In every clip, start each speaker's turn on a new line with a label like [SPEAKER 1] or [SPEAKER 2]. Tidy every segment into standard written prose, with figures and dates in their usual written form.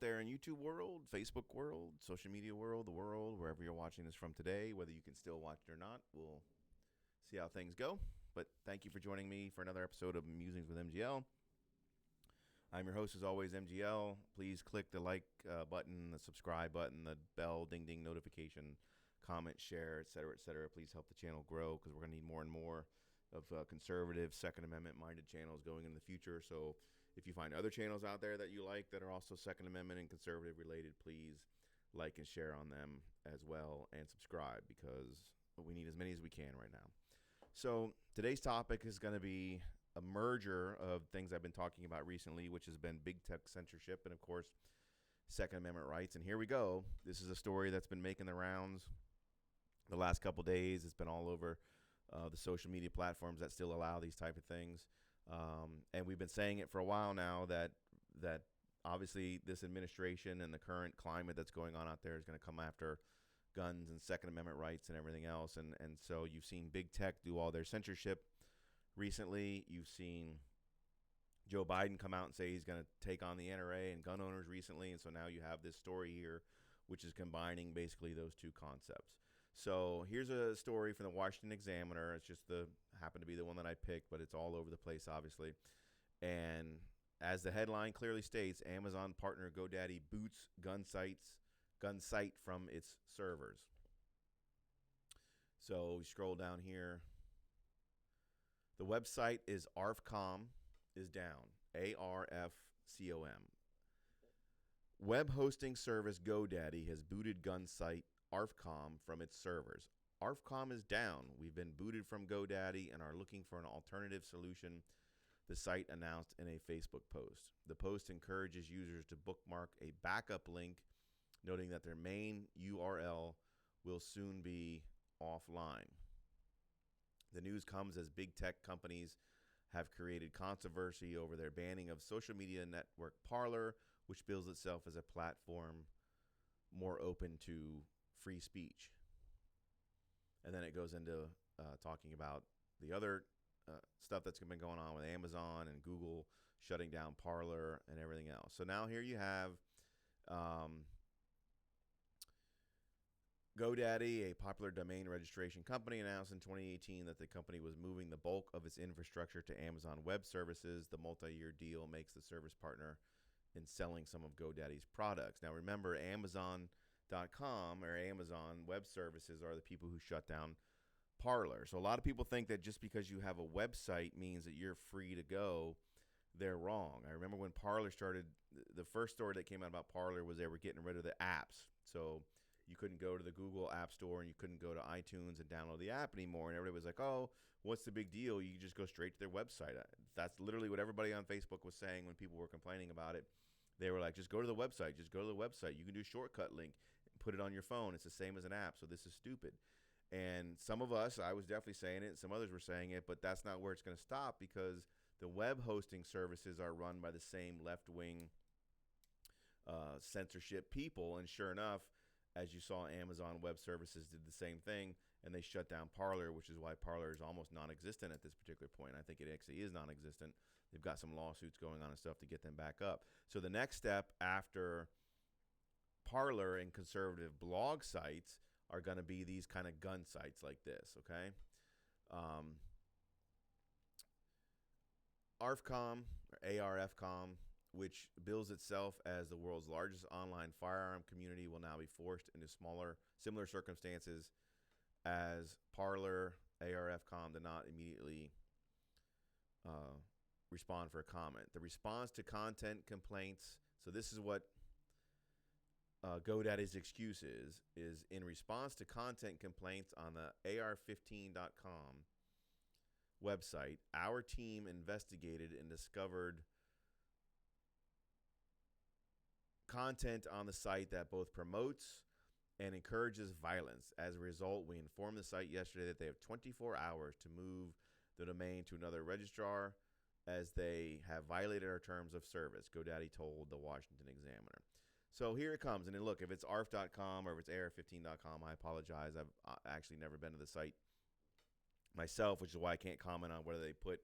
[SPEAKER 1] out there in YouTube world, Facebook world, social media world, the world, wherever you're watching this from today, whether you can still watch it or not, we'll see how things go. But thank you for joining me for another episode of Musings with MGL. I'm your host, as always, MGL. Please click the like button, the subscribe button, the bell, ding, ding, notification, comment, share, etc., etc. Please help the channel grow because we're going to need more and more of conservative, Second Amendment-minded channels going in the future. So if you find other channels out there that you like that are also Second Amendment and conservative-related, please like and share on them as well and subscribe because we need as many as we can right now. So today's topic is going to be a merger of things I've been talking about recently, which has been big tech censorship and, of course, Second Amendment rights. And here we go. This is a story that's been making the rounds the last couple days. It's been all over the social media platforms that still allow these type of things. And we've been saying it for a while now that obviously this administration and the current climate that's going on out there is going to come after guns and Second Amendment rights and everything else. And so you've seen big tech do all their censorship recently. You've seen Joe Biden come out and say he's going to take on the NRA and gun owners recently. And so now you have this story here, which is combining basically those two concepts. So here's a story from the Washington Examiner. It's just happened to be the one that I picked, but it's all over the place, obviously. And as the headline clearly states, Amazon partner GoDaddy boots gun site from its servers. So we scroll down here. The website is ARFCOM is down. ARFCOM. Web hosting service GoDaddy has booted gun site ARFCOM from its servers. ARFCOM is down. We've been booted from GoDaddy and are looking for an alternative solution, the site announced in a Facebook post. The post encourages users to bookmark a backup link, noting that their main URL will soon be offline. The news comes as big tech companies have created controversy over their banning of social media network Parler, which bills itself as a platform more open to free speech. And then it goes into talking about the other stuff that's been going on with Amazon and Google shutting down Parler and everything else. So now here you have GoDaddy, a popular domain registration company, announced in 2018 that the company was moving the bulk of its infrastructure to Amazon Web Services. The multi-year deal makes the service partner in selling some of GoDaddy's products. Now remember, Amazon.com or Amazon Web Services are the people who shut down Parler. So a lot of people think that just because you have a website means that you're free to go. They're wrong. I remember when Parler started, the first story that came out about Parler was they were getting rid of the apps. So you couldn't go to the Google App Store and you couldn't go to iTunes and download the app anymore. And everybody was like, oh, what's the big deal? You just go straight to their website. That's literally what everybody on Facebook was saying when people were complaining about it. They were like, just go to the website. Just go to the website. You can do a shortcut link and put it on your phone. It's the same as an app. So this is stupid. And some of us, I was definitely saying it. Some others were saying it. But that's not where it's going to stop because the web hosting services are run by the same left-wing censorship people. And sure enough, as you saw, Amazon Web Services did the same thing, and they shut down Parler, which is why Parler is almost non-existent at this particular point. I think it actually is non-existent. They've got some lawsuits going on and stuff to get them back up. So the next step after Parler and conservative blog sites are going to be these kind of gun sites like this, okay? ARFCOM, or ARFCOM, which bills itself as the world's largest online firearm community, will now be forced into similar circumstances as Parler. ARFCOM did not immediately respond for a comment. The response to content complaints, so this is what GoDaddy's excuse is in response to content complaints on the AR15.com website, our team investigated and discovered content on the site that both promotes and encourages violence. As a result, we informed the site yesterday that they have 24 hours to move the domain to another registrar as they have violated our terms of service, GoDaddy told the Washington Examiner. So here it comes. And then look, if it's ARF.com or if it's AR15.com, I apologize. I've actually never been to the site myself, which is why I can't comment on whether they put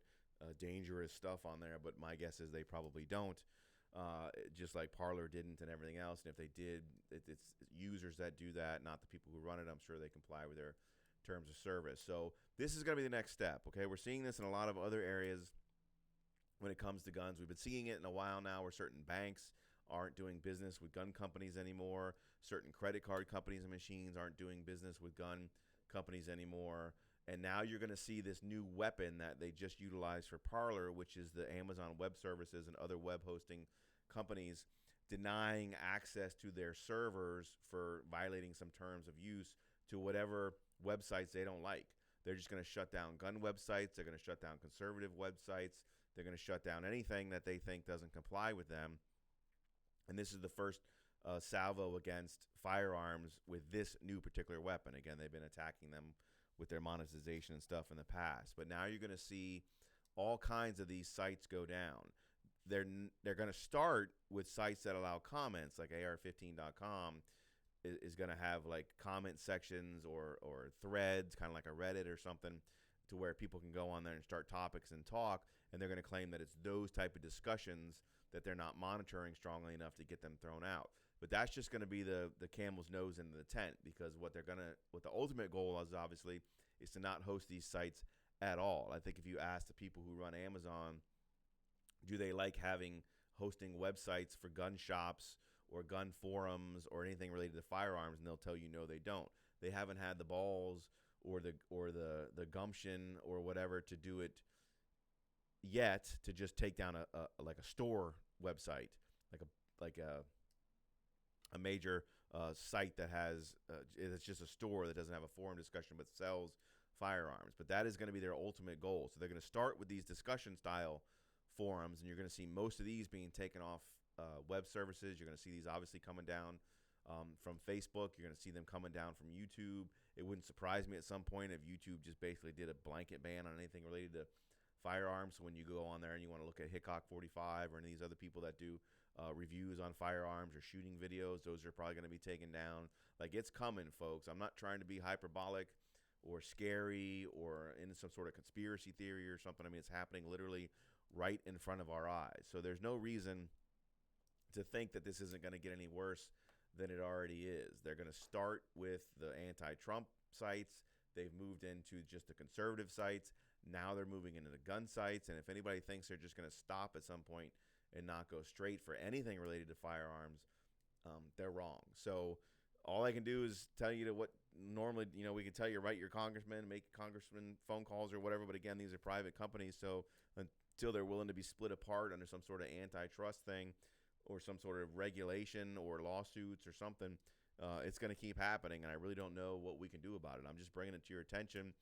[SPEAKER 1] dangerous stuff on there, but my guess is they probably don't. just like Parler didn't and everything else. And if they did, it's users that do that, not the people who run it. I'm sure they comply with their terms of service. So this is going to be the next step. Okay, we're seeing this in a lot of other areas when it comes to guns. We've been seeing it in a while now, where certain banks aren't doing business with gun companies anymore. Certain credit card companies and machines aren't doing business with gun companies anymore. And now you're going to see this new weapon that they just utilized for Parler, which is the Amazon Web Services and other web hosting companies denying access to their servers for violating some terms of use to whatever websites they don't like. They're just going to shut down gun websites. They're going to shut down conservative websites. They're going to shut down anything that they think doesn't comply with them. And this is the first salvo against firearms with this new particular weapon. Again, they've been attacking them with their monetization and stuff in the past. But now you're going to see all kinds of these sites go down. They're going to start with sites that allow comments, like AR15.com is going to have like comment sections or threads, kind of like a Reddit or something, to where people can go on there and start topics and talk. And they're going to claim that it's those type of discussions that they're not monitoring strongly enough to get them thrown out. But that's just going to be the camel's nose into the tent, because what the ultimate goal is obviously is to not host these sites at all. I think if you ask the people who run Amazon, do they like hosting websites for gun shops or gun forums or anything related to firearms, and they'll tell you no, they don't. They haven't had the balls or the gumption or whatever to do it yet, to just take down a store website, like a major site that has it's just a store that doesn't have a forum discussion but sells firearms. But that is going to be their ultimate goal. So they're going to start with these discussion style forums, and you're going to see most of these being taken off web services. You're going to see these obviously coming down from Facebook. You're going to see them coming down from YouTube. It wouldn't surprise me at some point if YouTube just basically did a blanket ban on anything related to firearms. So when you go on there and you want to look at Hickok 45 or any of these other people that do reviews on firearms or shooting videos, those are probably going to be taken down. Like, it's coming, folks. I'm not trying to be hyperbolic or scary or in some sort of conspiracy theory or something. I mean, it's happening literally right in front of our eyes. So there's no reason to think that this isn't going to get any worse than it already is. They're going to start with the anti-Trump sites. They've moved into just the conservative sites. Now they're moving into the gun sites. And if anybody thinks they're just going to stop at some point and not go straight for anything related to firearms, they're wrong. So all I can do is tell you to what normally, we can tell you, write your congressman, make congressman phone calls or whatever. But again, these are private companies. So until they're willing to be split apart under some sort of antitrust thing or some sort of regulation or lawsuits or something, it's going to keep happening. And I really don't know what we can do about it. I'm just bringing it to your attention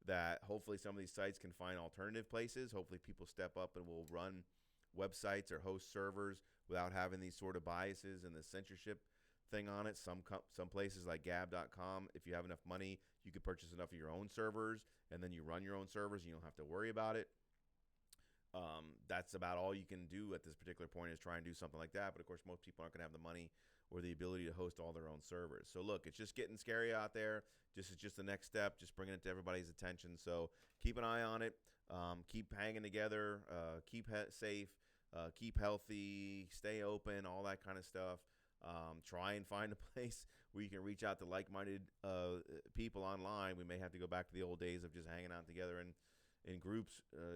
[SPEAKER 1] that hopefully some of these sites can find alternative places. Hopefully people step up and will run websites or host servers without having these sort of biases and the censorship thing on it. Some places like Gab.com, if you have enough money, you could purchase enough of your own servers, and then you run your own servers and you don't have to worry about it. That's about all you can do at this particular point, is try and do something like that. But of course, most people aren't going to have the money or the ability to host all their own servers. So look, it's just getting scary out there. This is just the next step, just bringing it to everybody's attention. So keep an eye on it. Keep hanging together. Keep safe. Keep healthy. Stay open. All that kind of stuff. Try and find a place where you can reach out to like-minded people online. We may have to go back to the old days of just hanging out together in groups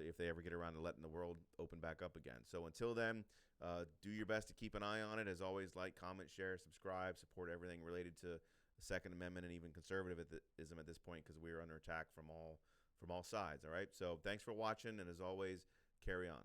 [SPEAKER 1] if they ever get around to letting the world open back up again. So until then, do your best to keep an eye on it. As always, like, comment, share, subscribe, support everything related to the Second Amendment and even conservatism at this point, because we're under attack from all sides. All right. So thanks for watching, and as always, carry on.